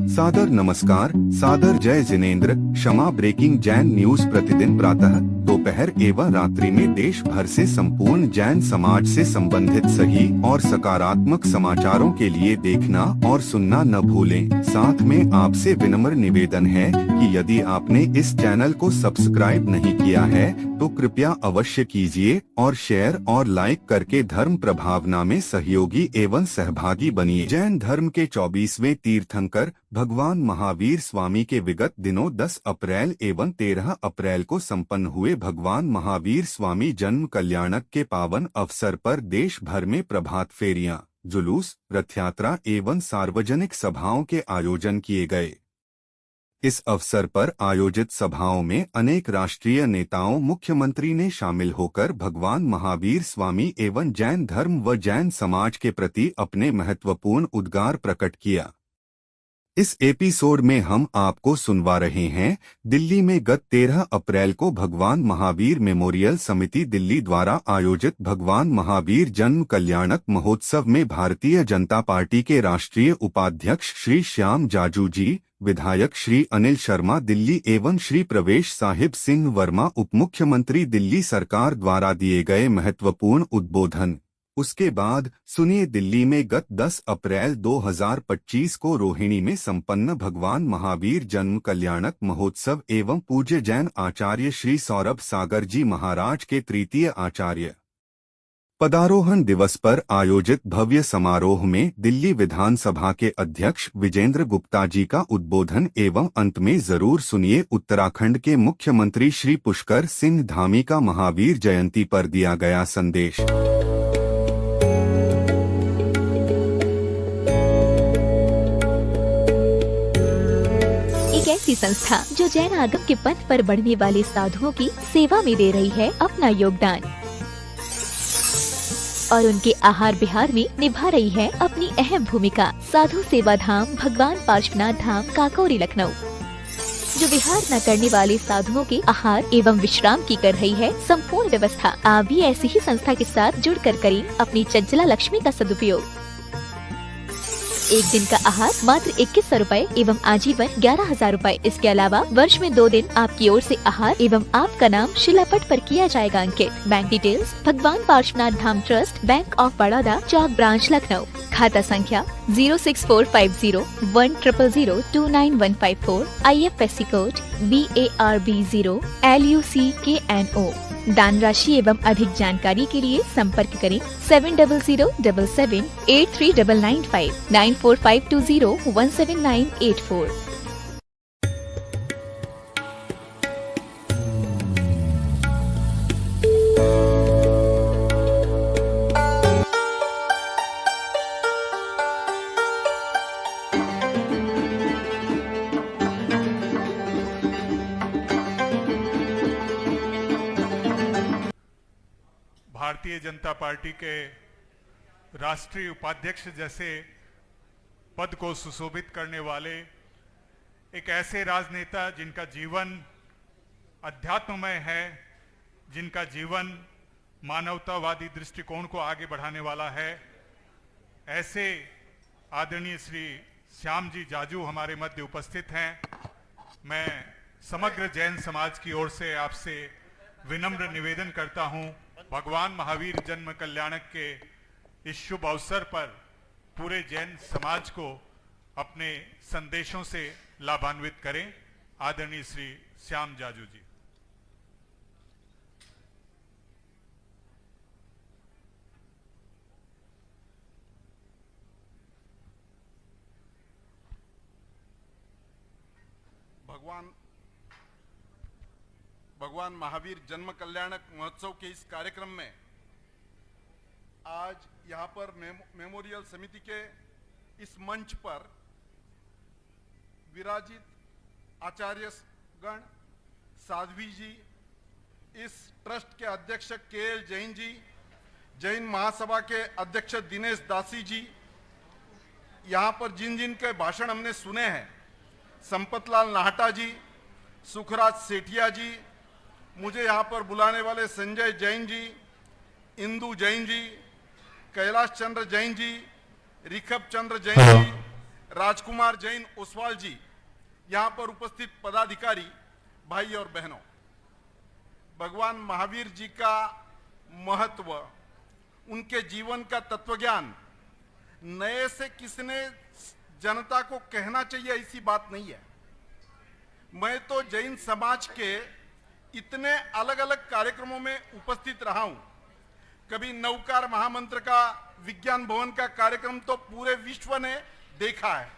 सादर नमस्कार, सादर जय जिनेंद्र। क्षमा ब्रेकिंग जैन न्यूज प्रतिदिन प्रातः, दोपहर एवं रात्रि में देश भर से संपूर्ण जैन समाज से संबंधित सही और सकारात्मक समाचारों के लिए देखना और सुनना न भूलें। साथ में आपसे विनम्र निवेदन है कि यदि आपने इस चैनल को सब्सक्राइब नहीं किया है तो कृपया अवश्य कीजिए और शेयर और लाइक करके धर्म प्रभावना में सहयोगी एवं सहभागी बनिए। जैन धर्म के 24वें तीर्थंकर भगवान महावीर स्वामी के विगत दिनों 10 अप्रैल एवं 13 अप्रैल को संपन्न हुए भगवान महावीर स्वामी जन्म कल्याणक के पावन अवसर पर देश भर में प्रभात फेरियां, जुलूस, रथ यात्रा एवं सार्वजनिक सभाओं के आयोजन किए गए। इस अवसर पर आयोजित सभाओं में अनेक राष्ट्रीय नेताओं, मुख्यमंत्री ने शामिल होकर भगवान महावीर स्वामी एवं जैन धर्म व जैन समाज के प्रति अपने महत्वपूर्ण उद्गार प्रकट किया। इस एपिसोड में हम आपको सुनवा रहे हैं दिल्ली में गत 13 अप्रैल को भगवान महावीर मेमोरियल समिति दिल्ली द्वारा आयोजित भगवान महावीर जन्म कल्याणक महोत्सव में भारतीय जनता पार्टी के राष्ट्रीय उपाध्यक्ष श्री श्याम जाजू जी, विधायक श्री अनिल शर्मा दिल्ली एवं श्री प्रवेश साहिब सिंह वर्मा उप मुख्यमंत्री दिल्ली सरकार द्वारा दिए गए महत्वपूर्ण उद्बोधन। उसके बाद सुनिए दिल्ली में गत 10 अप्रैल 2025 को रोहिणी में संपन्न भगवान महावीर जन्म कल्याणक महोत्सव एवं पूज्य जैन आचार्य श्री सौरभ सागर जी महाराज के तृतीय आचार्य पदारोहण दिवस पर आयोजित भव्य समारोह में दिल्ली विधानसभा के अध्यक्ष विजेंद्र गुप्ता जी का उद्बोधन एवं अंत में जरूर सुनिए उत्तराखंड के मुख्यमंत्री श्री पुष्कर सिंह धामी का महावीर जयंती पर दिया गया संदेश। ऐसी संस्था जो जैन आगम के पथ पर बढ़ने वाले साधुओं की सेवा में दे रही है अपना योगदान और उनके आहार विहार में निभा रही है अपनी अहम भूमिका। साधु सेवा धाम भगवान पार्श्वनाथ धाम काकोरी लखनऊ जो विहार न करने वाले साधुओं के आहार एवं विश्राम की कर रही है संपूर्ण व्यवस्था। आप भी ऐसी ही संस्था के साथ जुड़कर करें अपनी चंचला लक्ष्मी का सदुपयोग। एक दिन का आहार मात्र 2100 रूपए एवं आजीवन 11,000 रूपए। इसके अलावा वर्ष में 2 दिन आपकी ओर से आहार एवं आपका नाम शिलापट पर किया जाएगा अंकित। Bank details Bhagwan Parshwanath Dham trust, bank of Baroda, Chowk branch Lucknow. खाता संख्या 064501000291154। IFSC code BARB0 LUCKNO। दान राशि एवं अधिक जानकारी के लिए संपर्क करें 7007783995 9452017984। भारतीय जनता पार्टी के राष्ट्रीय उपाध्यक्ष जैसे पद को सुशोभित करने वाले एक ऐसे राजनेता जिनका जीवन अध्यात्ममय है, जिनका जीवन मानवतावादी दृष्टिकोण को आगे बढ़ाने वाला है, ऐसे आदरणीय श्री श्याम जी जाजू हमारे मध्य उपस्थित हैं। मैं समग्र जैन समाज की ओर से आपसे विनम्र निवेदन करता हूं, भगवान महावीर जन्म कल्याणक के इस शुभ अवसर पर पूरे जैन समाज को अपने संदेशों से लाभान्वित करें। आदरणीय श्री श्याम जाजू जी। भगवान महावीर जन्म कल्याणक महोत्सव के इस कार्यक्रम में आज यहाँ पर मेमोरियल समिति के इस मंच पर विराजित आचार्यगण, साध्वी जी, इस ट्रस्ट के अध्यक्ष KL जैन जी, जैन महासभा के अध्यक्ष दिनेश दासी जी, यहाँ पर जिन जिन के भाषण हमने सुने हैं, संपतलाल नाहटा जी, सुखराज सेठिया जी, मुझे यहाँ पर बुलाने वाले संजय जैन जी, इंदु जैन जी, कैलाश चंद्र जैन जी, रिखब चंद्र जैन जी, राजकुमार जैन ओसवाल जी, यहाँ पर उपस्थित पदाधिकारी, भाई और बहनों, भगवान महावीर जी का महत्व, उनके जीवन का तत्वज्ञान नए से किसने जनता को कहना चाहिए ऐसी बात नहीं है। मैं तो जैन समाज के इतने अलग अलग कार्यक्रमों में उपस्थित रहा हूं। कभी नवकार महामंत्र का विज्ञान भवन का कार्यक्रम तो पूरे विश्व ने देखा है।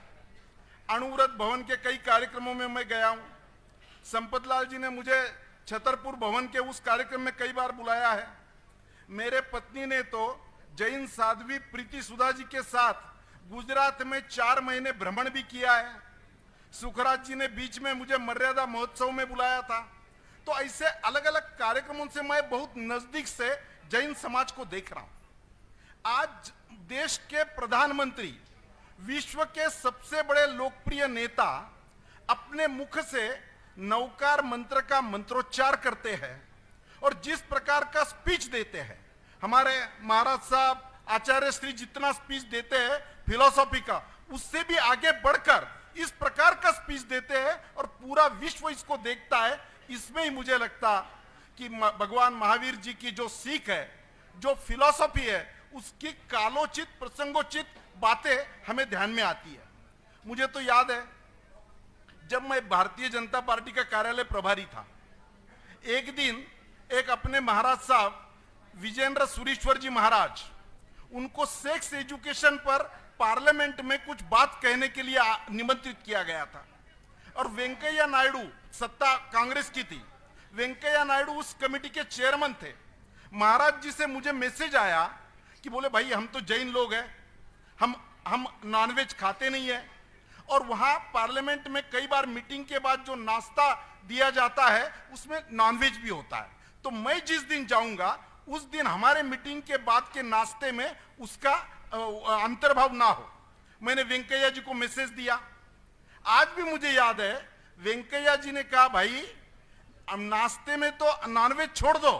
अणुव्रत भवन के कई कार्यक्रमों में मैं गया हूं। संपतलाल जी ने मुझे छतरपुर भवन के उस कार्यक्रम में कई बार बुलाया है। मेरे पत्नी ने तो जैन साध्वी प्रीति सुधा जी के साथ गुजरात में 4 महीने भ्रमण भी किया है। सुखराज जी ने बीच में मुझे मर्यादा महोत्सव में बुलाया था। तो ऐसे अलग अलग कार्यक्रमों से मैं बहुत नजदीक से जैन समाज को देख रहा हूं। आज देश के प्रधानमंत्री, विश्व के सबसे बड़े लोकप्रिय नेता अपने मुख से नवकार मंत्र का मंत्रोच्चार करते हैं और जिस प्रकार का स्पीच देते हैं, हमारे महाराज साहब आचार्य श्री जितना स्पीच देते हैं फिलॉसफी का, उससे भी आगे बढ़कर इस प्रकार का स्पीच देते हैं और पूरा विश्व इसको देखता है। इसमें ही मुझे लगता कि भगवान महावीर जी की जो सीख है, जो फिलॉसफी है, उसकी कालोचित प्रसंगोचित बातें हमें ध्यान में आती है। मुझे तो याद है जब मैं भारतीय जनता पार्टी का कार्यालय प्रभारी था, एक दिन एक अपने महाराज साहब विजेंद्र सुरीश्वर जी महाराज, उनको सेक्स एजुकेशन पर पार्लियामेंट में कुछ बात कहने के लिए निमंत्रित किया गया था और वेंकैया नायडू, सत्ता कांग्रेस की थी, वेंकैया नायडू उस कमेटी के चेयरमैन थे। महाराज जी से मुझे मैसेज आया कि बोले भाई हम तो जैन लोग हैं, हम नॉनवेज खाते नहीं है और वहां पार्लियामेंट में कई बार मीटिंग के बाद जो नाश्ता दिया जाता है उसमें नॉनवेज भी होता है। तो मैं जिस दिन जाऊंगा उस दिन हमारे मीटिंग के बाद के नाश्ते में उसका अंतर्भाव ना हो। मैंने वेंकैया जी को मैसेज दिया। आज भी मुझे याद है वेंकैया जी ने कहा भाई नाश्ते में तो नॉनवेज छोड़ दो,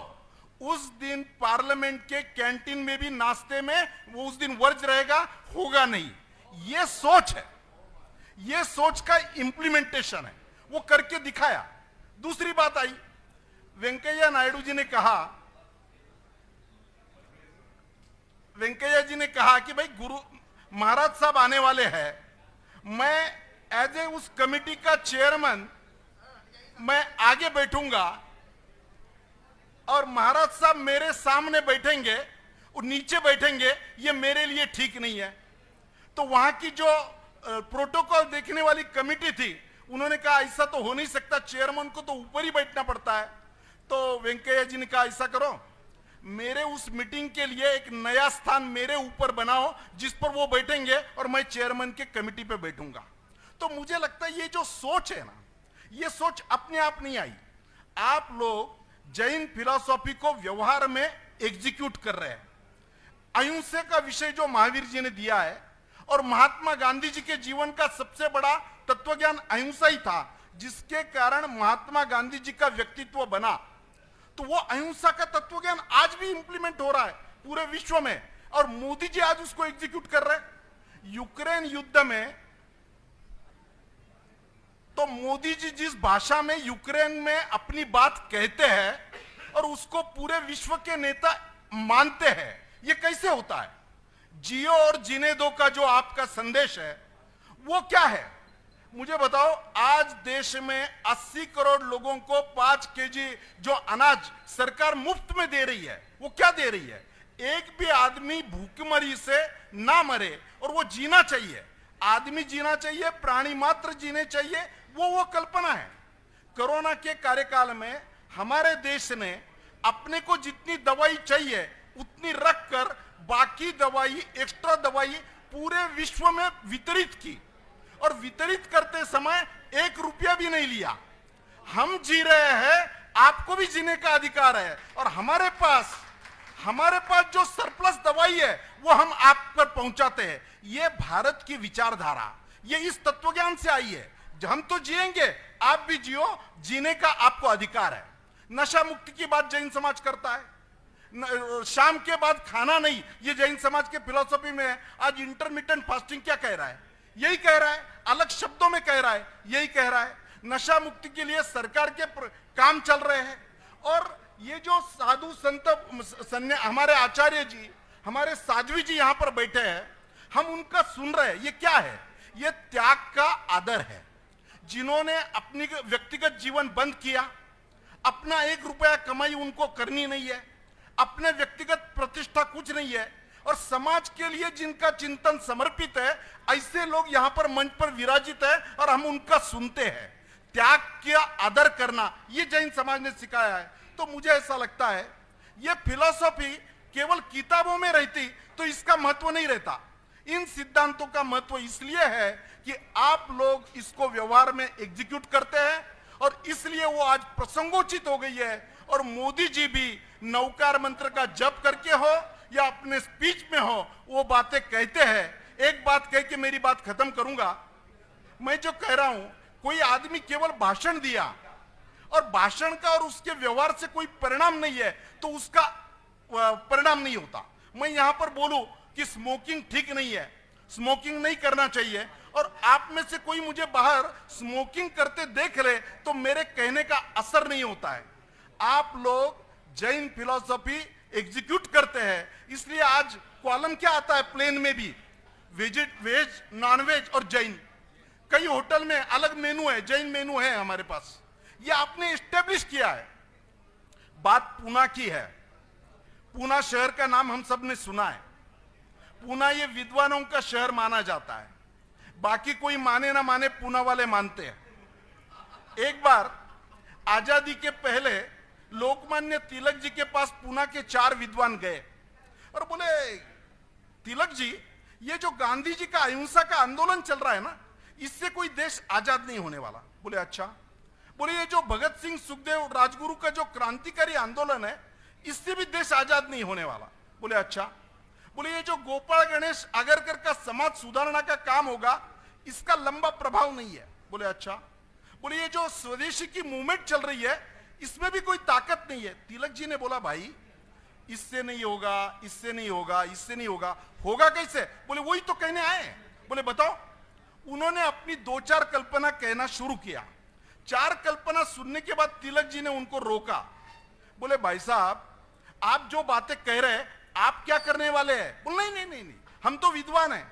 उस दिन पार्लियामेंट के कैंटीन में भी नाश्ते में वो उस दिन वर्ज रहेगा, होगा नहीं। ये सोच है, ये सोच का इंप्लीमेंटेशन है, वो करके दिखाया। दूसरी बात आई, वेंकैया नायडू जी ने कहा, वेंकैया जी ने कहा कि भाई गुरु महाराज साहब आने वाले हैं, मैं एज ए उस कमेटी का चेयरमैन मैं आगे बैठूंगा और महाराज साहब मेरे सामने बैठेंगे और नीचे बैठेंगे, ये मेरे लिए ठीक नहीं है। तो वहां की जो प्रोटोकॉल देखने वाली कमेटी थी उन्होंने कहा ऐसा तो हो नहीं सकता, चेयरमैन को तो ऊपर ही बैठना पड़ता है। तो वेंकैया जी ने कहा ऐसा करो, मेरे उस मीटिंग के लिए एक नया स्थान मेरे ऊपर बनाओ जिस पर वो बैठेंगे और मैं चेयरमैन के कमेटी पे बैठूंगा। तो मुझे लगता है ये जो सोच है ना, ये सोच अपने आप नहीं आई। आप लोग जैन फिलॉसफी को व्यवहार में एग्जीक्यूट कर रहे हैं। अहिंसा का विषय जो महावीर जी ने दिया है और महात्मा गांधी जी के जीवन का सबसे बड़ा तत्वज्ञान अहिंसा ही था, जिसके कारण महात्मा गांधी जी का व्यक्तित्व बना। तो वो अहिंसा का तत्वज्ञान आज भी इंप्लीमेंट हो रहा है पूरे विश्व में और मोदी जी आज उसको एग्जीक्यूट कर रहे हैं। यूक्रेन युद्ध में तो मोदी जी जिस भाषा में यूक्रेन में अपनी बात कहते हैं और उसको पूरे विश्व के नेता मानते हैं, ये कैसे होता है? जियो और जीने दो का जो आपका संदेश है वो क्या है मुझे बताओ। आज देश में 80 करोड़ लोगों को 5 केजी जो अनाज सरकार मुफ्त में दे रही है, वो क्या दे रही है? एक भी आदमी भूखमरी से ना मरे और वो जीना चाहिए। आदमी जीना चाहिए, प्राणी मात्र जीने चाहिए, वो कल्पना है। कोरोना के कार्यकाल में हमारे देश ने अपने को जितनी दवाई चाहिए उतनी रखकर बाकी दवाई, एक्स्ट्रा दवाई पूरे विश्व में वितरित की और वितरित करते समय 1 रुपया भी नहीं लिया। हम जी रहे हैं, आपको भी जीने का अधिकार है और हमारे पास जो सरप्लस दवाई है वो हम आप पर पहुंचाते हैं। ये भारत की विचारधारा, ये इस तत्वज्ञान से आई है। हम तो जिएंगे, आप भी जियो, जीने का आपको अधिकार है। नशा मुक्ति की बात जैन समाज करता है। शाम के बाद खाना नहीं, ये जैन समाज के फिलॉसफी में है। आज इंटरमिटेंट फास्टिंग क्या कह रहा है? यही कह रहा है, अलग शब्दों में कह रहा है, यही कह रहा है। नशा मुक्ति के लिए सरकार के काम चल रहे हैं और ये जो साधु संत हमारे आचार्य जी, हमारे साध्वी जी यहाँ पर बैठे हैं, हम उनका सुन रहे हैं। ये क्या है? ये त्याग का आदर है। जिन्होंने अपनी व्यक्तिगत जीवन बंद किया, अपना 1 रुपया कमाई उनको करनी नहीं है, अपने व्यक्तिगत प्रतिष्ठा कुछ नहीं है, और समाज के लिए जिनका चिंतन समर्पित है, ऐसे लोग यहाँ पर मंच पर विराजित है और हम उनका सुनते हैं। त्याग का आदर करना ये जैन समाज ने सिखाया है। तो मुझे ऐसा लगता है ये फिलॉसफी केवल किताबों में रहती तो इसका महत्व नहीं रहता। इन सिद्धांतों का महत्व इसलिए है कि आप लोग इसको व्यवहार में एग्जीक्यूट करते हैं और इसलिए वो आज प्रसंगोचित हो गई है। और मोदी जी भी नवकार मंत्र का जप करके हो या अपने स्पीच में हो, वो बातें कहते हैं। एक बात कह के मेरी बात खत्म करूंगा। मैं जो कह रहा हूं, कोई आदमी केवल भाषण दिया और भाषण का और उसके व्यवहार से कोई परिणाम नहीं है तो उसका परिणाम नहीं होता। मैं यहां पर बोलूं कि स्मोकिंग ठीक नहीं है, स्मोकिंग नहीं करना चाहिए, और आप में से कोई मुझे बाहर स्मोकिंग करते देख ले तो मेरे कहने का असर नहीं होता है। आप लोग जैन फिलॉसफी एग्जीक्यूट करते हैं, इसलिए आज कॉलम क्या आता है प्लेन में भी, वेज, नॉन वेज और जैन। कई होटल में अलग मेनू है, जैन मेनू है हमारे पास। ये आपने एस्टेब्लिश किया है। बात पूना की है। पूना शहर का नाम हम सब ने सुना है। पूना ये विद्वानों का शहर माना जाता है, बाकी कोई माने ना माने, पूना वाले मानते हैं। एक बार आजादी के पहले लोकमान्य तिलक जी के पास पूना के 4 विद्वान गए और बोले, तिलक जी, ये जो गांधी जी का अहिंसा का आंदोलन चल रहा है ना, इससे कोई देश आजाद नहीं होने वाला। बोले अच्छा। बोले ये जो भगत सिंह, सुखदेव, राजगुरु का जो क्रांतिकारी आंदोलन है, इससे भी देश आजाद नहीं होने वाला। बोले अच्छा। बोले ये जो गोपाल गणेश आगरकर का समाज सुधारना का काम होगा, इसका लंबा प्रभाव नहीं है। बोले अच्छा। बोले ये जो स्वदेशी की मूवमेंट चल रही है, इसमें भी कोई ताकत नहीं है। तिलक जी ने बोला, भाई इससे नहीं होगा, इससे नहीं होगा, इससे नहीं होगा, होगा कैसे? बोले वही तो कहने आए। बोले बताओ। उन्होंने अपनी 2-4 कल्पना कहना शुरू किया। 4 कल्पना सुनने के बाद तिलक जी ने उनको रोका। बोले भाई साहब, आप जो बातें कह रहे हैं, आप क्या करने वाले हैं? बोले नहीं नहीं नहीं नहीं, हम तो विद्वान हैं,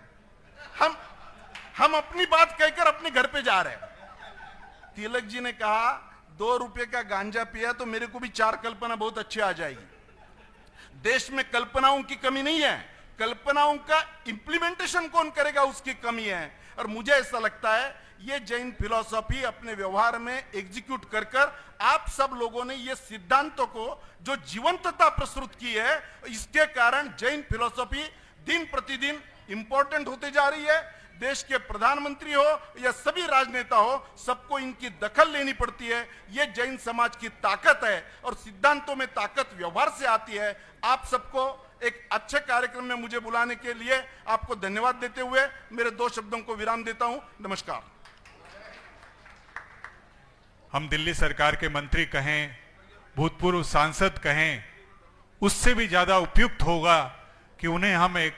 हम अपनी बात कहकर अपने घर पे जा रहे हैं। तिलक जी ने कहा, 2 रुपए का गांजा पिया तो मेरे को भी 4 कल्पना बहुत अच्छी आ जाएगी। देश में कल्पनाओं की कमी नहीं है, कल्पनाओं का इंप्लीमेंटेशन कौन करेगा उसकी कमी है। और मुझे ऐसा लगता है ये जैन फिलॉसफी अपने व्यवहार में एग्जीक्यूट कर कर आप सब लोगों ने ये सिद्धांतों को जो जीवंतता प्रस्तुत की है, इसके कारण जैन फिलॉसफी दिन प्रतिदिन इंपॉर्टेंट होते जा रही है। देश के प्रधानमंत्री हो या सभी राजनेता हो, सबको इनकी दखल लेनी पड़ती है। ये जैन समाज की ताकत है और सिद्धांतों में ताकत व्यवहार से आती है। आप सबको एक अच्छे कार्यक्रम में मुझे बुलाने के लिए आपको धन्यवाद देते हुए मेरे 2 शब्दों को विराम देता हूं। नमस्कार। हम दिल्ली सरकार के मंत्री कहें, भूतपूर्व सांसद कहें, उससे भी ज्यादा उपयुक्त होगा कि उन्हें हम एक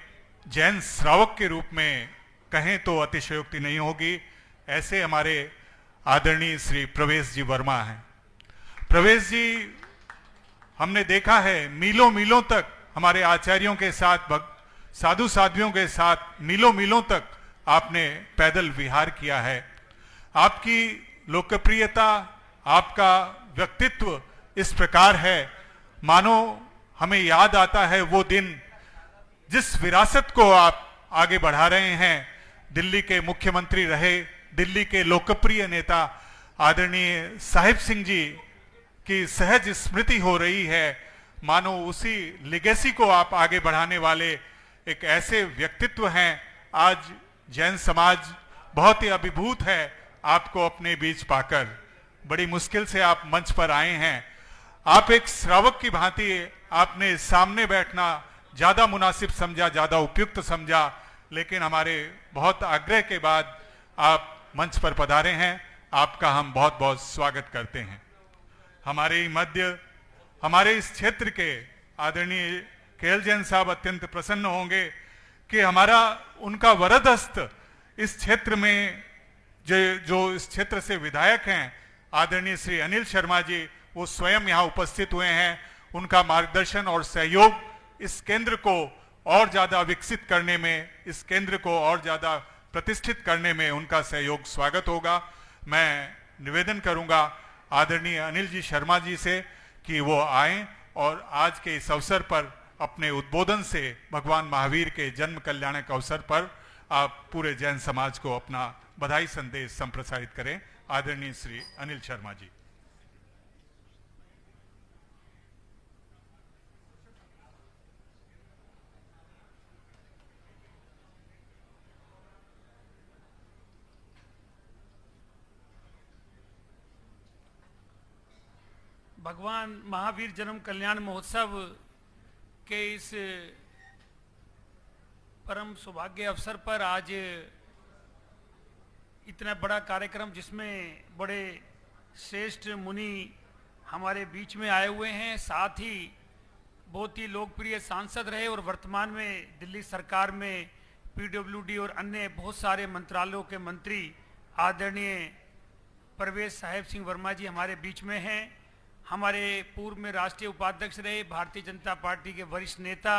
जैन श्रावक के रूप में कहें तो अतिशयोक्ति नहीं होगी। ऐसे हमारे आदरणीय श्री प्रवेश जी वर्मा हैं। प्रवेश जी, हमने देखा है मीलों मीलों तक हमारे आचार्यों के साथ, साधु साध्वियों के साथ मीलों मीलों तक आपने पैदल विहार किया है। आपकी लोकप्रियता, आपका व्यक्तित्व इस प्रकार है मानो हमें याद आता है वो दिन जिस विरासत को आप आगे बढ़ा रहे हैं। दिल्ली के मुख्यमंत्री रहे, दिल्ली के लोकप्रिय नेता आदरणीय साहिब सिंह जी की सहज स्मृति हो रही है। मानो उसी लेगेसी को आप आगे बढ़ाने वाले एक ऐसे व्यक्तित्व हैं। आज जैन समाज बहुत ही अभिभूत है आपको अपने बीच पाकर। बड़ी मुश्किल से आप मंच पर आए हैं। आप एक श्रावक की भांति आपने सामने बैठना ज्यादा मुनासिब समझा, ज्यादा उपयुक्त समझा, लेकिन हमारे बहुत आग्रह के बाद आप मंच पर पधारे हैं। आपका हम बहुत बहुत स्वागत करते हैं। हमारे मध्य, हमारे इस क्षेत्र के आदरणीय केएल जैन साहब अत्यंत प्रसन्न होंगे कि हमारा उनका वरद हस्त इस क्षेत्र में जो इस क्षेत्र से विधायक हैं आदरणीय श्री अनिल शर्मा जी, वो स्वयं यहाँ उपस्थित हुए हैं। उनका मार्गदर्शन और सहयोग इस केंद्र को और ज़्यादा विकसित करने में, इस केंद्र को और ज़्यादा प्रतिष्ठित करने में उनका सहयोग स्वागत होगा। मैं निवेदन करूंगा आदरणीय अनिल जी शर्मा जी से कि वो आएं और आज के इस अवसर पर अपने उद्बोधन से भगवान महावीर के जन्म कल्याणक अवसर पर आप पूरे जैन समाज को अपना बधाई संदेश संप्रसारित करें। आदरणीय श्री अनिल शर्मा जी। भगवान महावीर जन्म कल्याण महोत्सव के इस परम सौभाग्य अवसर पर आज इतना बड़ा कार्यक्रम जिसमें बड़े श्रेष्ठ मुनि हमारे बीच में आए हुए हैं, साथ ही बहुत ही लोकप्रिय सांसद रहे और वर्तमान में दिल्ली सरकार में पीडब्ल्यूडी और अन्य बहुत सारे मंत्रालयों के मंत्री आदरणीय परवेज साहिब सिंह वर्मा जी हमारे बीच में हैं। हमारे पूर्व में राष्ट्रीय उपाध्यक्ष रहे भारतीय जनता पार्टी के वरिष्ठ नेता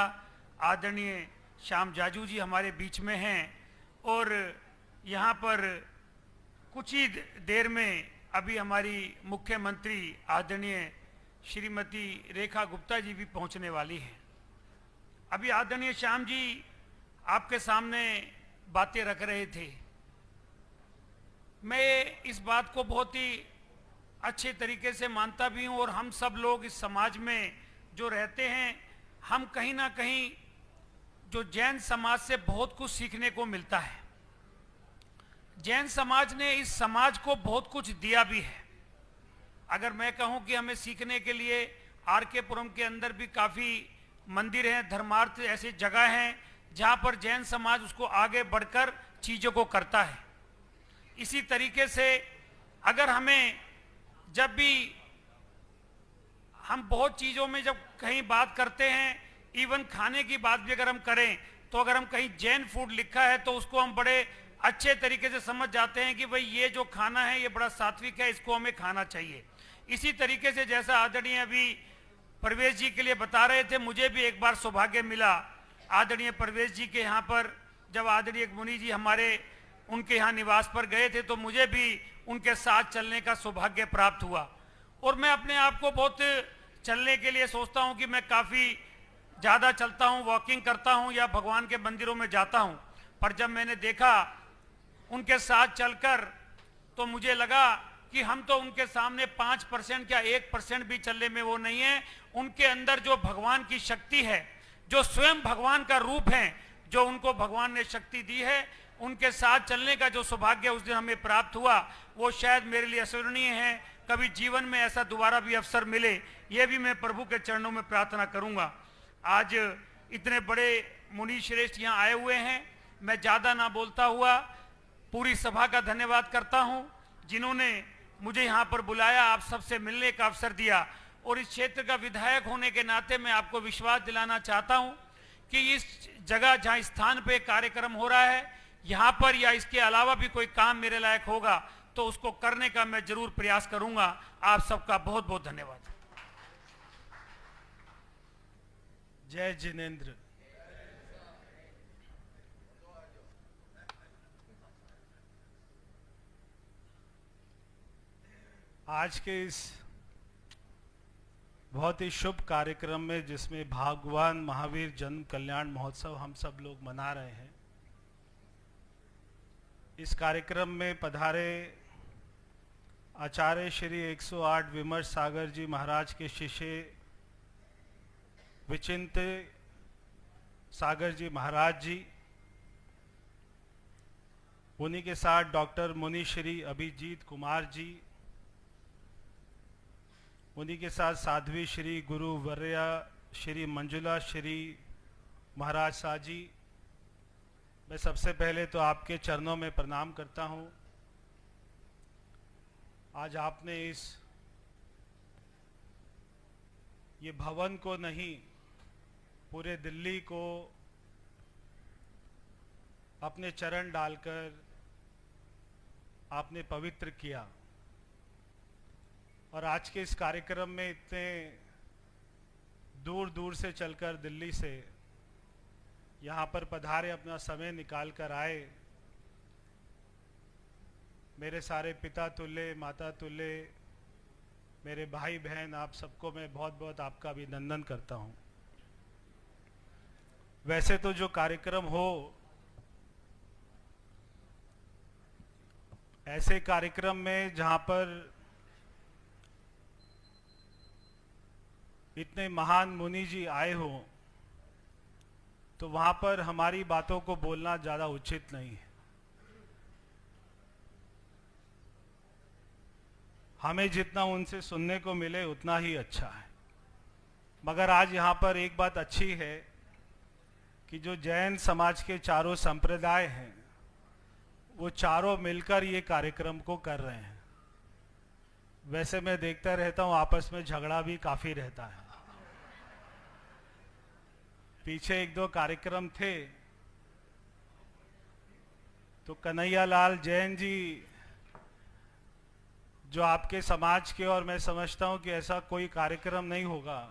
आदरणीय श्याम जाजू जी हमारे बीच में हैं और यहाँ पर कुछ ही देर में अभी हमारी मुख्यमंत्री आदरणीय श्रीमती रेखा गुप्ता जी भी पहुँचने वाली हैं। अभी आदरणीय श्याम जी आपके सामने बातें रख रहे थे। मैं इस बात को बहुत ही अच्छे तरीके से मानता भी हूँ और हम सब लोग इस समाज में जो रहते हैं, हम कहीं ना कहीं जो जैन समाज से बहुत कुछ सीखने को मिलता है। जैन समाज ने इस समाज को बहुत कुछ दिया भी है। अगर मैं कहूँ कि हमें सीखने के लिए आर के पुरम के अंदर भी काफ़ी मंदिर हैं, धर्मार्थ ऐसी जगह हैं जहाँ पर जैन समाज उसको आगे बढ़कर चीज़ों को करता है। इसी तरीके से अगर हमें जब भी हम बहुत चीज़ों में जब कहीं बात करते हैं, इवन खाने की बात भी अगर हम करें तो अगर हम कहीं जैन फूड लिखा है तो उसको हम बड़े अच्छे तरीके से समझ जाते हैं कि भाई ये जो खाना है ये बड़ा सात्विक है, इसको हमें खाना चाहिए। इसी तरीके से जैसा आदरणीय अभी परवेज जी के लिए बता रहे थे, मुझे भी एक बार सौभाग्य मिला आदरणीय परवेज जी के यहाँ पर, जब आदरणीय मुनि जी हमारे उनके यहाँ निवास पर गए थे तो मुझे भी उनके साथ चलने का सौभाग्य प्राप्त हुआ। और मैं अपने आप को बहुत चलने के लिए सोचता हूँ कि मैं काफ़ी ज़्यादा चलता हूँ, वॉकिंग करता हूँ या भगवान के मंदिरों में जाता हूँ। पर जब मैंने देखा उनके साथ चलकर तो मुझे लगा कि हम तो उनके सामने 5% या 1% भी चलने में वो नहीं है। उनके अंदर जो भगवान की शक्ति है, जो स्वयं भगवान का रूप है, जो उनको भगवान ने शक्ति दी है, उनके साथ चलने का जो सौभाग्य उस दिन हमें प्राप्त हुआ वो शायद मेरे लिए अवर्णनीय है। कभी जीवन में ऐसा दोबारा भी अवसर मिले, ये भी मैं प्रभु के चरणों में प्रार्थना करूंगा। आज इतने बड़े मुनि श्रेष्ठ यहाँ आए हुए हैं, मैं ज़्यादा ना बोलता हुआ पूरी सभा का धन्यवाद करता हूँ जिन्होंने मुझे यहाँ पर बुलाया, आप सबसे मिलने का अवसर दिया। और इस क्षेत्र का विधायक होने के नाते मैं आपको विश्वास दिलाना चाहता हूँ कि इस जगह जहाँ स्थान पे कार्यक्रम हो रहा है, यहाँ पर या इसके अलावा भी कोई काम मेरे लायक होगा तो उसको करने का मैं जरूर प्रयास करूंगा। आप सबका बहुत बहुत धन्यवाद। जय जिनेंद्र। आज के इस बहुत ही शुभ कार्यक्रम में जिसमें भगवान महावीर जन्म कल्याण महोत्सव हम सब लोग मना रहे हैं, इस कार्यक्रम में पधारे आचार्य श्री 108 विमर्श सागर जी महाराज के शिष्य विचिंत सागर जी महाराज जी, उन्हीं के साथ डॉक्टर मुनि श्री अभिजीत कुमार जी, उन्हीं के साथ साध्वी श्री गुरु वर्या श्री मंजुला श्री महाराज शाह जी। मैं सबसे पहले तो आपके चरणों में प्रणाम करता हूँ। आज आपने ये भवन को नहीं, पूरे दिल्ली को अपने चरण डालकर आपने पवित्र किया और आज के इस कार्यक्रम में इतने दूर दूर से चलकर दिल्ली से यहाँ पर पधारे, अपना समय निकाल कर आए। मेरे सारे पिता तुल्य, माता तुल्य, मेरे भाई बहन, आप सबको मैं बहुत बहुत आपका अभिनंदन करता हूँ। वैसे तो जो कार्यक्रम हो, ऐसे कार्यक्रम में जहाँ पर इतने महान मुनि जी आए हो, तो वहाँ पर हमारी बातों को बोलना ज़्यादा उचित नहीं है। हमें जितना उनसे सुनने को मिले उतना ही अच्छा है। मगर आज यहाँ पर एक बात अच्छी है कि जो जैन समाज के चारों संप्रदाय हैं, वो चारों मिलकर ये कार्यक्रम को कर रहे हैं। वैसे मैं देखता रहता हूँ आपस में झगड़ा भी काफ़ी रहता है। पीछे एक दो कार्यक्रम थे तो कन्हैया लाल जैन जी जो आपके समाज के, और मैं समझता हूं कि ऐसा कोई कार्यक्रम नहीं होगा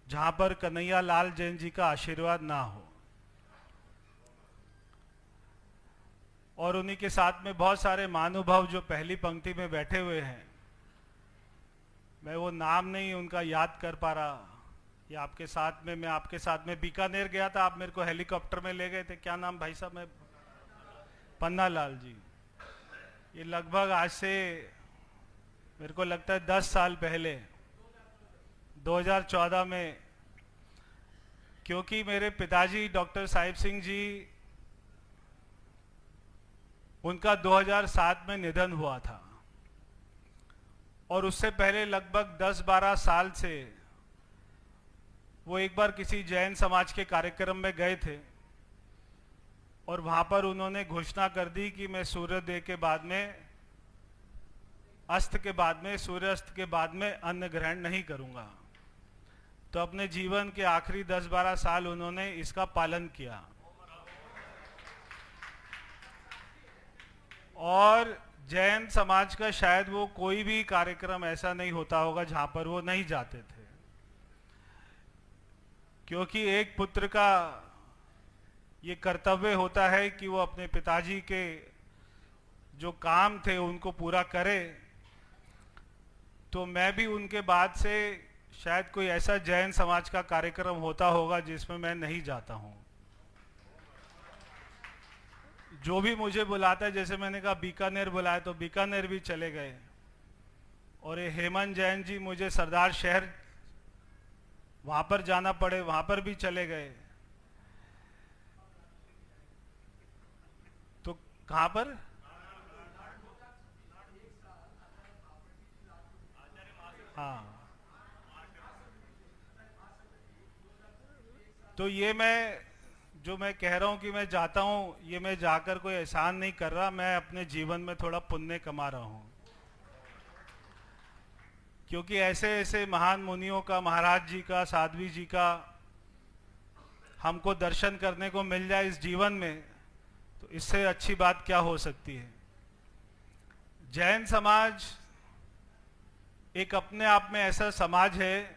जहां पर कन्हैया लाल जैन जी का आशीर्वाद ना हो। और उन्हीं के साथ में बहुत सारे महानुभाव जो पहली पंक्ति में बैठे हुए हैं, मैं वो नाम नहीं उनका याद कर पा रहा। ये आपके साथ में, मैं आपके साथ में बीकानेर गया था, आप मेरे को हेलीकॉप्टर में ले गए थे। क्या नाम भाई साहब? मैं पन्ना लाल जी। ये लगभग आज से मेरे को लगता है 10 साल पहले, 2014 में, क्योंकि मेरे पिताजी डॉक्टर साहिब सिंह जी, उनका 2007 में निधन हुआ था और उससे पहले लगभग 10-12 साल से वो एक बार किसी जैन समाज के कार्यक्रम में गए थे और वहां पर उन्होंने घोषणा कर दी कि मैं सूर्योदय के बाद में, अस्त के बाद में, सूर्यास्त के बाद में अन्न ग्रहण नहीं करूंगा। तो अपने जीवन के आखिरी 10-12 साल उन्होंने इसका पालन किया। और जैन समाज का शायद वो कोई भी कार्यक्रम ऐसा नहीं होता होगा जहां पर वो नहीं जाते थे, क्योंकि एक पुत्र का ये कर्तव्य होता है कि वो अपने पिताजी के जो काम थे उनको पूरा करे। तो मैं भी उनके बाद से शायद कोई ऐसा जैन समाज का कार्यक्रम होता होगा जिसमें मैं नहीं जाता हूं। जो भी मुझे बुलाता है, जैसे मैंने कहा बीकानेर बुलाया तो बीकानेर भी चले गए, और ये हेमंत जैन जी मुझे सरदार शहर वहां पर जाना पड़े, वहां पर भी चले गए। तो कहां पर? हाँ, तो ये जो मैं कह रहा हूं कि मैं जाता हूं, ये मैं जाकर कोई एहसान नहीं कर रहा, मैं अपने जीवन में थोड़ा पुण्य कमा रहा हूं। क्योंकि ऐसे ऐसे महान मुनियों का, महाराज जी का, साध्वी जी का हमको दर्शन करने को मिल जाए इस जीवन में, तो इससे अच्छी बात क्या हो सकती है। जैन समाज एक अपने आप में ऐसा समाज है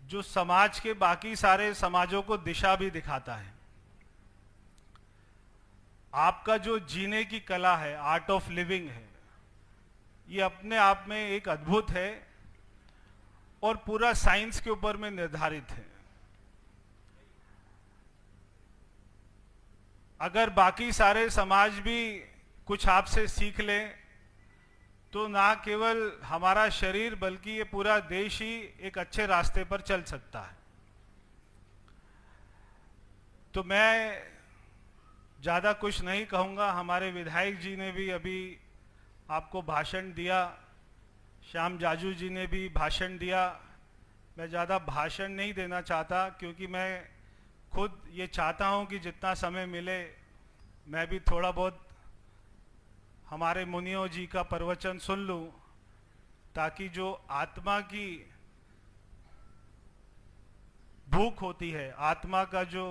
जो समाज के बाकी सारे समाजों को दिशा भी दिखाता है। आपका जो जीने की कला है, आर्ट ऑफ लिविंग है, ये अपने आप में एक अद्भुत है और पूरा साइंस के ऊपर में निर्धारित है। अगर बाकी सारे समाज भी कुछ आपसे सीख लें तो ना केवल हमारा शरीर बल्कि ये पूरा देश ही एक अच्छे रास्ते पर चल सकता है। तो मैं ज़्यादा कुछ नहीं कहूँगा। हमारे विधायक जी ने भी अभी आपको भाषण दिया, श्याम जाजू जी ने भी भाषण दिया। मैं ज़्यादा भाषण नहीं देना चाहता, क्योंकि मैं खुद ये चाहता हूँ कि जितना समय मिले मैं भी थोड़ा बहुत हमारे मुनियों जी का प्रवचन सुन लूं, ताकि जो आत्मा की भूख होती है, आत्मा का जो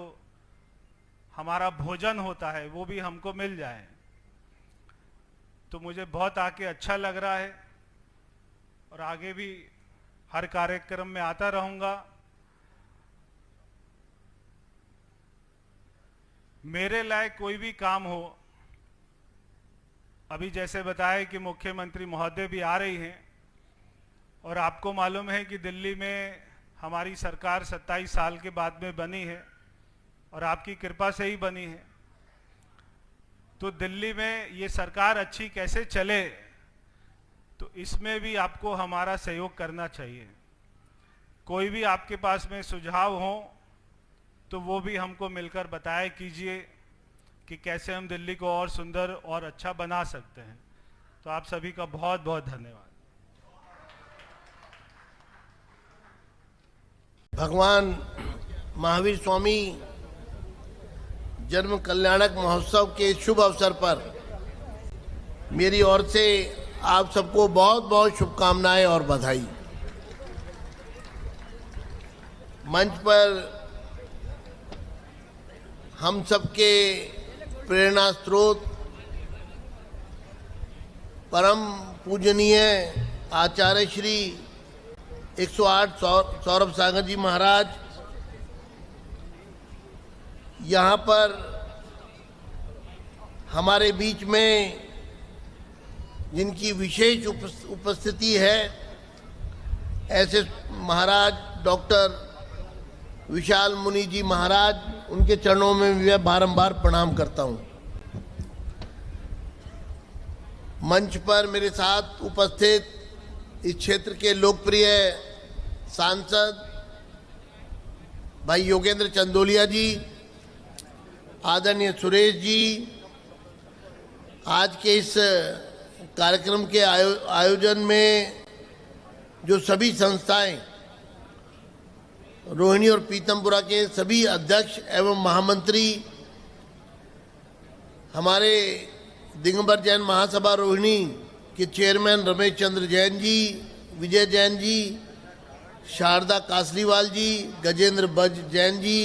हमारा भोजन होता है वो भी हमको मिल जाए। तो मुझे बहुत आके अच्छा लग रहा है और आगे भी हर कार्यक्रम में आता रहूंगा। मेरे लायक कोई भी काम हो, अभी जैसे बताया कि मुख्यमंत्री महोदय भी आ रही हैं और आपको मालूम है कि दिल्ली में हमारी सरकार 27 साल के बाद में बनी है और आपकी कृपा से ही बनी है। तो दिल्ली में ये सरकार अच्छी कैसे चले, तो इसमें भी आपको हमारा सहयोग करना चाहिए। कोई भी आपके पास में सुझाव हो तो वो भी हमको मिलकर बताया कीजिए कि कैसे हम दिल्ली को और सुंदर और अच्छा बना सकते हैं। तो आप सभी का बहुत बहुत धन्यवाद। भगवान महावीर स्वामी जन्म कल्याणक महोत्सव के शुभ अवसर पर मेरी ओर से आप सबको बहुत बहुत शुभकामनाएं और बधाई। मंच पर हम सबके प्रेरणा स्रोत परम पूजनीय आचार्य श्री 108 सौरभ सागर जी महाराज यहाँ पर हमारे बीच में जिनकी विशेष उपस्थिति है, ऐसे महाराज डॉक्टर विशाल मुनि जी महाराज, उनके चरणों में मैं बारंबार प्रणाम करता हूँ। मंच पर मेरे साथ उपस्थित इस क्षेत्र के लोकप्रिय सांसद भाई योगेंद्र चंदोलिया जी, आदरणीय सुरेश जी, आज के इस कार्यक्रम के आयोजन में जो सभी संस्थाएं, रोहिणी और पीतमपुरा के सभी अध्यक्ष एवं महामंत्री, हमारे दिगंबर जैन महासभा रोहिणी के चेयरमैन रमेश चंद्र जैन जी, विजय जैन जी, शारदा कासरीवाल जी, गजेंद्र बज जैन जी,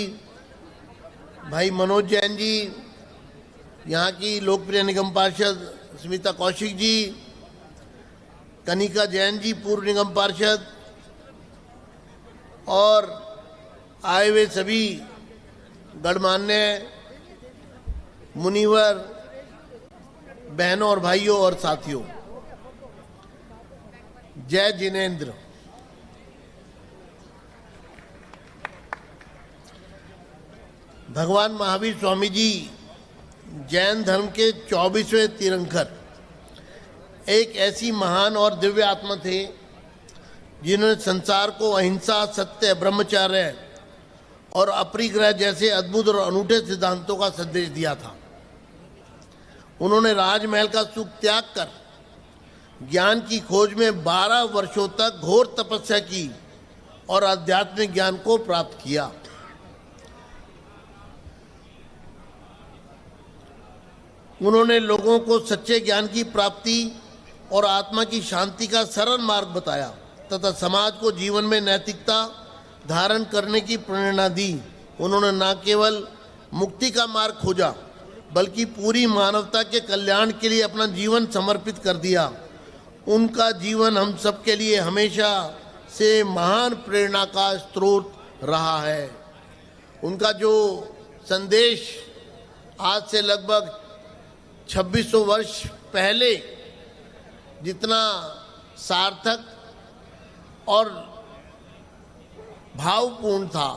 भाई मनोज जैन जी, यहाँ की लोकप्रिय निगम पार्षद स्मिता कौशिक जी, कनिका जैन जी पूर्व निगम पार्षद, और आए हुए सभी गणमान्य मुनिवर बहनों और भाइयों और साथियों, जय जिनेंद्र। भगवान महावीर स्वामी जी जैन धर्म के 24वें तीर्थंकर, एक ऐसी महान और दिव्य आत्मा थे जिन्होंने संसार को अहिंसा, सत्य, ब्रह्मचर्य और अपरिग्रह जैसे अद्भुत और अनूठे सिद्धांतों का संदेश दिया था। उन्होंने राजमहल का सुख त्याग कर ज्ञान की खोज में 12 वर्षों तक घोर तपस्या की और आध्यात्मिक ज्ञान को प्राप्त किया। उन्होंने लोगों को सच्चे ज्ञान की प्राप्ति और आत्मा की शांति का सरल मार्ग बताया तथा समाज को जीवन में नैतिकता धारण करने की प्रेरणा दी। उन्होंने न केवल मुक्ति का मार्ग खोजा बल्कि पूरी मानवता के कल्याण के लिए अपना जीवन समर्पित कर दिया। उनका जीवन हम सब के लिए हमेशा से महान प्रेरणा का स्रोत रहा है। उनका जो संदेश आज से लगभग 2600 वर्ष पहले जितना सार्थक और भावपूर्ण था,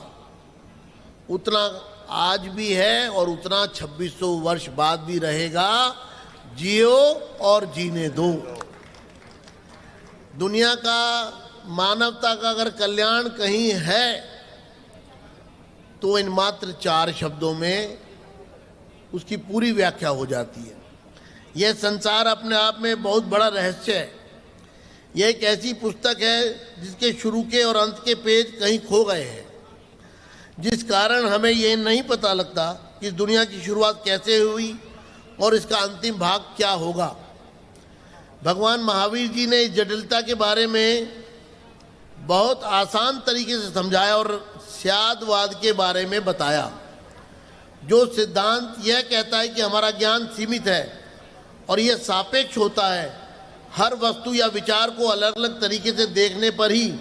उतना आज भी है और उतना 2600 वर्ष बाद भी रहेगा। जियो और जीने दो। दुनिया का, मानवता का अगर कल्याण कहीं है तो इन मात्र 4 शब्दों में उसकी पूरी व्याख्या हो जाती है। यह संसार अपने आप में बहुत बड़ा रहस्य है। यह एक ऐसी पुस्तक है जिसके शुरू के और अंत के पेज कहीं खो गए हैं, जिस कारण हमें यह नहीं पता लगता कि दुनिया की शुरुआत कैसे हुई और इसका अंतिम भाग क्या होगा। भगवान महावीर जी ने इस जटिलता के बारे में बहुत आसान तरीके से समझाया और स्यादवाद के बारे में बताया। जो सिद्धांत यह कहता है कि हमारा ज्ञान सीमित है और यह सापेक्ष होता है, हर वस्तु या विचार को अलग अलग तरीके से देखने पर ही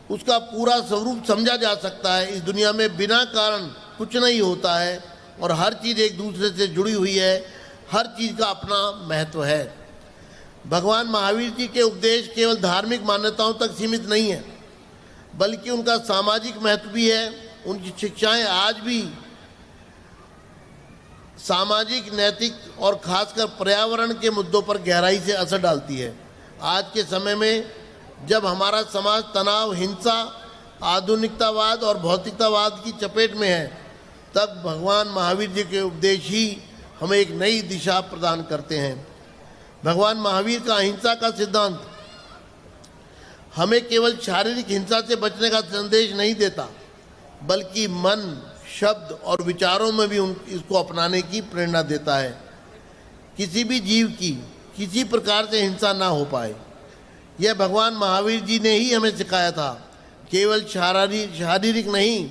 उसका पूरा स्वरूप समझा जा सकता है। इस दुनिया में बिना कारण कुछ नहीं होता है और हर चीज़ एक दूसरे से जुड़ी हुई है, हर चीज़ का अपना महत्व है। भगवान महावीर जी के उपदेश केवल धार्मिक मान्यताओं तक सीमित नहीं है, बल्कि उनका सामाजिक महत्व भी है। उनकी शिक्षाएं आज भी सामाजिक, नैतिक और खासकर पर्यावरण के मुद्दों पर गहराई से असर डालती है। आज के समय में जब हमारा समाज तनाव, हिंसा, आधुनिकतावाद और भौतिकतावाद की चपेट में है, तब भगवान महावीर जी के उपदेश ही हमें एक नई दिशा प्रदान करते हैं। भगवान महावीर का अहिंसा का सिद्धांत हमें केवल शारीरिक हिंसा से बचने का संदेश नहीं देता, बल्कि मन, शब्द और विचारों में भी इसको अपनाने की प्रेरणा देता है। किसी भी जीव की किसी प्रकार से हिंसा ना हो पाए, यह भगवान महावीर जी ने ही हमें सिखाया था। केवल शारीरिक नहीं,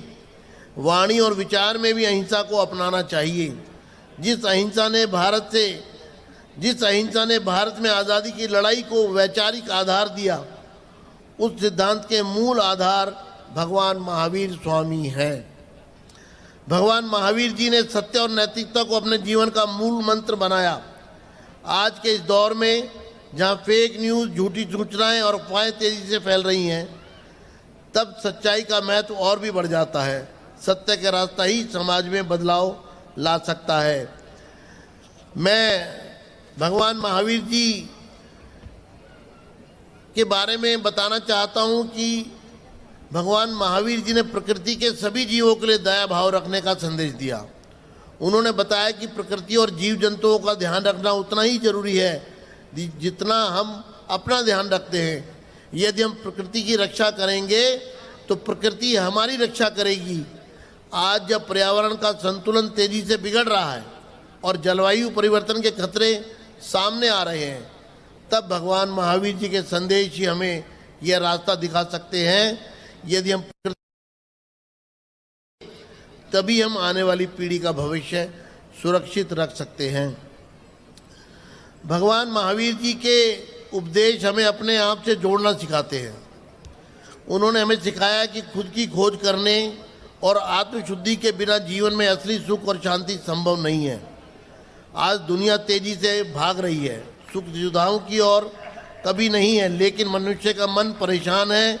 वाणी और विचार में भी अहिंसा को अपनाना चाहिए। जिस अहिंसा ने भारत में आज़ादी की लड़ाई को वैचारिक आधार दिया, उस सिद्धांत के मूल आधार भगवान महावीर स्वामी है। भगवान महावीर जी ने सत्य और नैतिकता को अपने जीवन का मूल मंत्र बनाया। आज के इस दौर में जहां फेक न्यूज़, झूठी सूचनाएं और अफवाहें तेजी से फैल रही हैं, तब सच्चाई का महत्व और भी बढ़ जाता है। सत्य का रास्ता ही समाज में बदलाव ला सकता है। मैं भगवान महावीर जी के बारे में बताना चाहता हूं कि भगवान महावीर जी ने प्रकृति के सभी जीवों के लिए दया भाव रखने का संदेश दिया। उन्होंने बताया कि प्रकृति और जीव जंतुओं का ध्यान रखना उतना ही जरूरी है जितना हम अपना ध्यान रखते हैं। यदि हम प्रकृति की रक्षा करेंगे तो प्रकृति हमारी रक्षा करेगी। आज जब पर्यावरण का संतुलन तेजी से बिगड़ रहा है और जलवायु परिवर्तन के खतरे सामने आ रहे हैं, तब भगवान महावीर जी के संदेश ही हमें यह रास्ता दिखा सकते हैं। यदि हम तभी हम आने वाली पीढ़ी का भविष्य सुरक्षित रख सकते हैं। भगवान महावीर जी के उपदेश हमें अपने आप से जोड़ना सिखाते हैं। उन्होंने हमें सिखाया कि खुद की खोज करने और आत्मशुद्धि के बिना जीवन में असली सुख और शांति संभव नहीं है। आज दुनिया तेजी से भाग रही है, सुख सुविधाओं की ओर कभी नहीं है, लेकिन मनुष्य का मन परेशान है।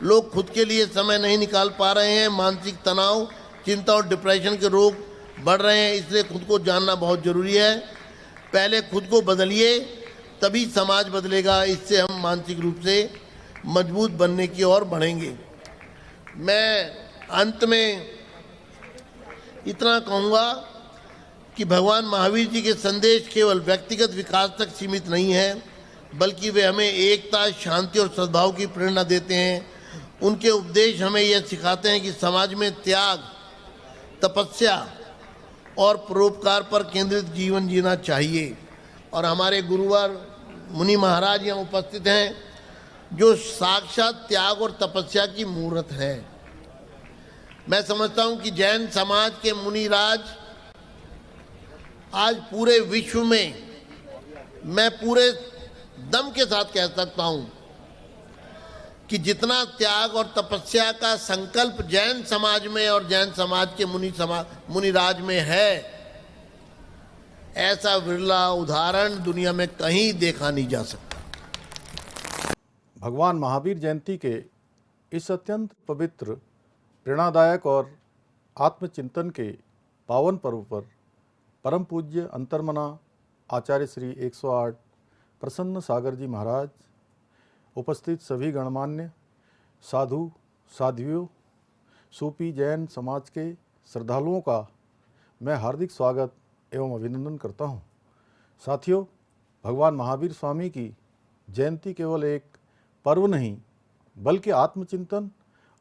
लोग खुद के लिए समय नहीं निकाल पा रहे हैं। मानसिक तनाव, चिंता और डिप्रेशन के रोग बढ़ रहे हैं। इसलिए खुद को जानना बहुत ज़रूरी है। पहले खुद को बदलिए, तभी समाज बदलेगा। इससे हम मानसिक रूप से मजबूत बनने की ओर बढ़ेंगे। मैं अंत में इतना कहूँगा कि भगवान महावीर जी के संदेश केवल व्यक्तिगत विकास तक सीमित नहीं है, बल्कि वे हमें एकता, शांति और सद्भाव की प्रेरणा देते हैं। उनके उपदेश हमें यह सिखाते हैं कि समाज में त्याग, तपस्या और परोपकार पर केंद्रित जीवन जीना चाहिए। और हमारे गुरुवर मुनि महाराज यहाँ उपस्थित हैं, जो साक्षात त्याग और तपस्या की मूर्त है। मैं समझता हूँ कि जैन समाज के मुनिराज आज पूरे विश्व में, मैं पूरे दम के साथ कह सकता हूँ कि जितना त्याग और तपस्या का संकल्प जैन समाज में और जैन समाज के मुनिराज में है, ऐसा विरला उदाहरण दुनिया में कहीं देखा नहीं जा सकता। भगवान महावीर जयंती के इस अत्यंत पवित्र, प्रेरणादायक और आत्मचिंतन के पावन पर्व पर परम पूज्य अंतर्मना आचार्य श्री 108 प्रसन्न सागर जी महाराज, उपस्थित सभी गणमान्य साधु साध्वियों, सूफी जैन समाज के श्रद्धालुओं का मैं हार्दिक स्वागत एवं अभिनंदन करता हूं। साथियों, भगवान महावीर स्वामी की जयंती केवल एक पर्व नहीं, बल्कि आत्मचिंतन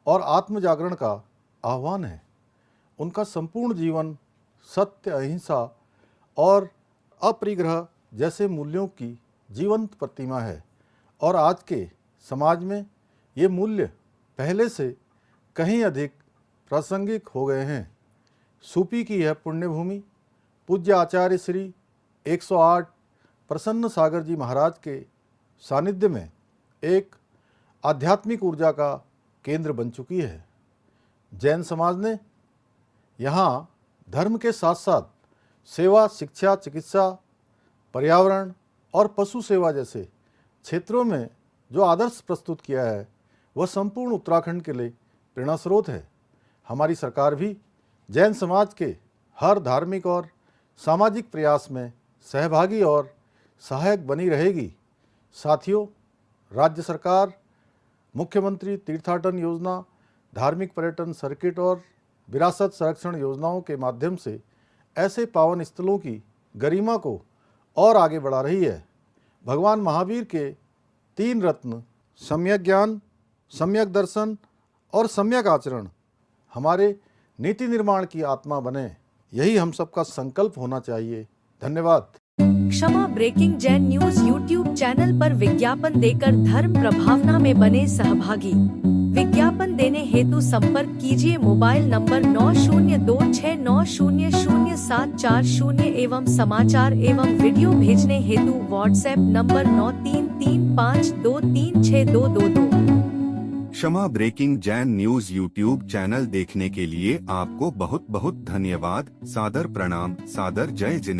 और आत्मजागरण का आह्वान है। उनका संपूर्ण जीवन सत्य, अहिंसा और अपरिग्रह जैसे मूल्यों की जीवंत प्रतिमा है और आज के समाज में ये मूल्य पहले से कहीं अधिक प्रासंगिक हो गए हैं। सूपी की यह पुण्यभूमि पूज्य आचार्य श्री 108 प्रसन्न सागर जी महाराज के सानिध्य में एक आध्यात्मिक ऊर्जा का केंद्र बन चुकी है। जैन समाज ने यहाँ धर्म के साथ साथ सेवा, शिक्षा, चिकित्सा, पर्यावरण और पशु सेवा जैसे क्षेत्रों में जो आदर्श प्रस्तुत किया है वह संपूर्ण उत्तराखंड के लिए प्रेरणा स्रोत है। हमारी सरकार भी जैन समाज के हर धार्मिक और सामाजिक प्रयास में सहभागी और सहायक बनी रहेगी। साथियों, राज्य सरकार मुख्यमंत्री तीर्थाटन योजना, धार्मिक पर्यटन सर्किट और विरासत संरक्षण योजनाओं के माध्यम से ऐसे पावन स्थलों की गरिमा को और आगे बढ़ा रही है। भगवान महावीर के 3 रत्न सम्यक ज्ञान, सम्यक दर्शन और सम्यक आचरण हमारे नीति निर्माण की आत्मा बने, यही हम सबका संकल्प होना चाहिए। धन्यवाद। क्षमा breaking Jain news YouTube channel पर विज्ञापन देकर धर्म प्रभावना में बने सहभागी। विज्ञापन देने हेतु संपर्क कीजिए मोबाइल नंबर 9026900740 एवं समाचार एवं वीडियो भेजने हेतु व्हाट्सएप नंबर 9335236222। क्षमा breaking Jain news YouTube channel देखने के लिए आपको बहुत बहुत धन्यवाद। सादर प्रणाम, सादर जय जिनेंद्र।